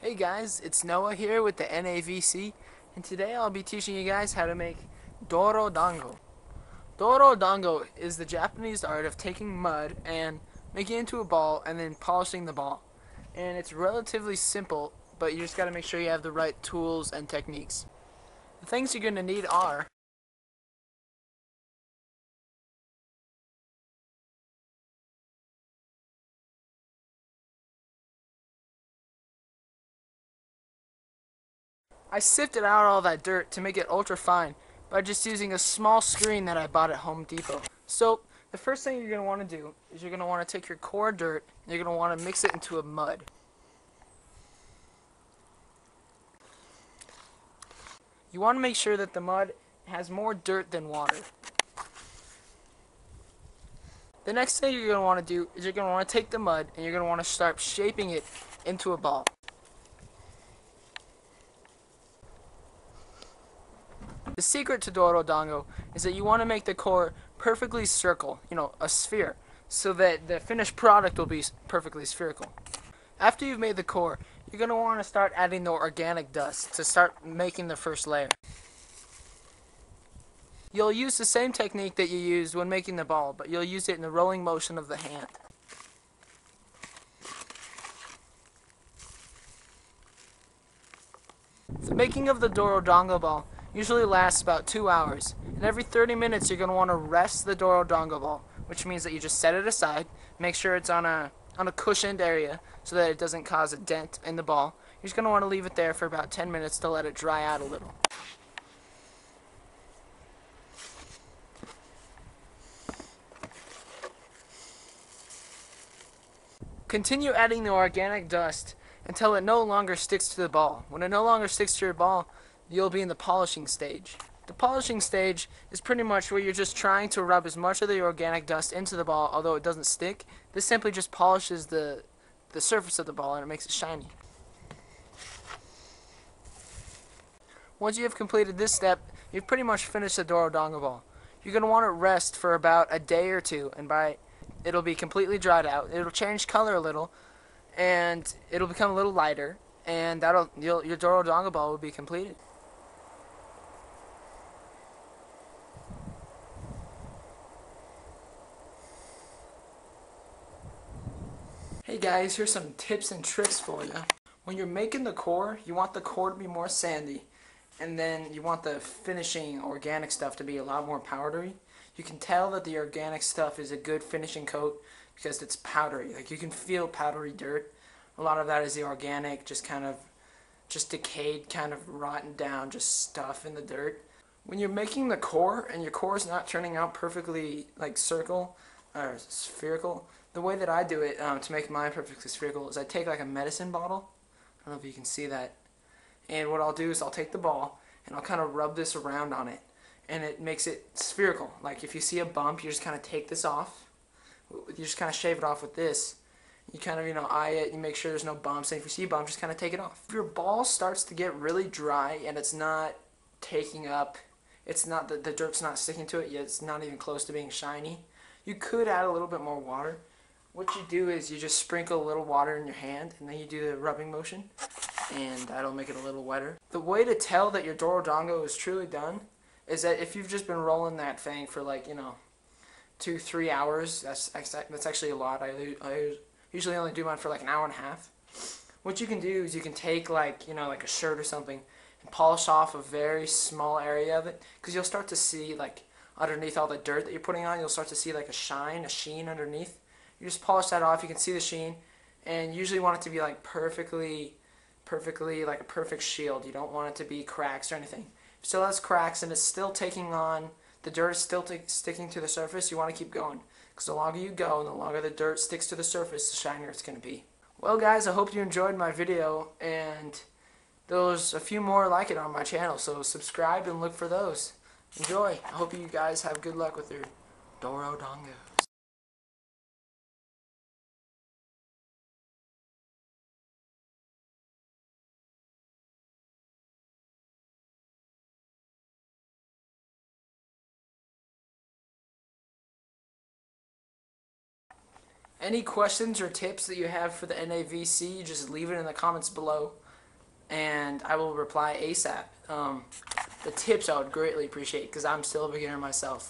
Hey guys, it's Noah here with the NAVC, and today I'll be teaching you guys how to make Dorodango. Dorodango is the Japanese art of taking mud and making it into a ball and then polishing the ball. And it's relatively simple, but you just gotta make sure you have the right tools and techniques. The things you're gonna need are I sifted out all that dirt to make it ultra fine by just using a small screen that I bought at Home Depot. So the first thing you're going to want to do is you're going to want to take your core dirt and you're going to want to mix it into a mud. You want to make sure that the mud has more dirt than water. The next thing you're going to want to do is you're going to want to take the mud and you're going to want to start shaping it into a ball. The secret to Dorodango is that you want to make the core perfectly circle, a sphere, so that the finished product will be perfectly spherical. After you've made the core, you're going to want to start adding the organic dust to start making the first layer. You'll use the same technique that you used when making the ball, but you'll use it in the rolling motion of the hand. The making of the Dorodango ball usually lasts about 2 hours, and every 30 minutes you're going to want to rest the Dorodango ball, which means that you just set it aside, make sure it's on a cushioned area so that it doesn't cause a dent in the ball. You're just going to want to leave it there for about 10 minutes to let it dry out a little. Continue adding the organic dust until it no longer sticks to the ball. When it no longer sticks to your ball, you'll be in the polishing stage. The polishing stage is pretty much where you're just trying to rub as much of the organic dust into the ball, although it doesn't stick. This simply just polishes the surface of the ball and it makes it shiny. Once you have completed this step, you've pretty much finished the Dorodango ball. You're going to want to rest for about a day or two, and it'll be completely dried out. It'll change color a little, and it'll become a little lighter, and your Dorodango ball will be completed. Hey guys, here's some tips and tricks for you. When you're making the core, you want the core to be more sandy, and then you want the finishing organic stuff to be a lot more powdery. You can tell that the organic stuff is a good finishing coat because it's powdery. Like, you can feel powdery dirt. A lot of that is the organic, just decayed, kind of rotten down, just stuff in the dirt. When you're making the core and your core is not turning out perfectly like circle or spherical, the way that I do it to make mine perfectly spherical is I take like a medicine bottle. I don't know if you can see that. And what I'll do is I'll take the ball and I'll kind of rub this around on it, and it makes it spherical. Like, if you see a bump, you just kind of take this off. You just kind of shave it off with this. You kind of, eye it, you make sure there's no bumps, and if you see a bump, just kind of take it off. If your ball starts to get really dry and it's not taking up, the dirt's not sticking to it yet, it's not even close to being shiny, you could add a little bit more water. What you do is you just sprinkle a little water in your hand, and then you do the rubbing motion, and that'll make it a little wetter. The way to tell that your Dorodango is truly done is that if you've just been rolling that thing for 2-3 hours, that's actually a lot. I usually only do mine for like an hour and a half. What you can do is you can take like a shirt or something and polish off a very small area of it, because you'll start to see, like, underneath all the dirt that you're putting on, you'll start to see like a sheen underneath. You just polish that off, you can see the sheen, and you usually want it to be like perfectly like a perfect shield. You don't want it to be cracks or anything. If it still has cracks and it's still taking on, the dirt is still sticking to the surface, you want to keep going. Because the longer you go and the longer the dirt sticks to the surface, the shinier it's going to be. Well guys, I hope you enjoyed my video, and there's a few more like it on my channel, so subscribe and look for those. Enjoy. I hope you guys have good luck with your Dorodango. Any questions or tips that you have for the NAVC, just leave it in the comments below. and I will reply ASAP. The tips I would greatly appreciate because I'm still a beginner myself.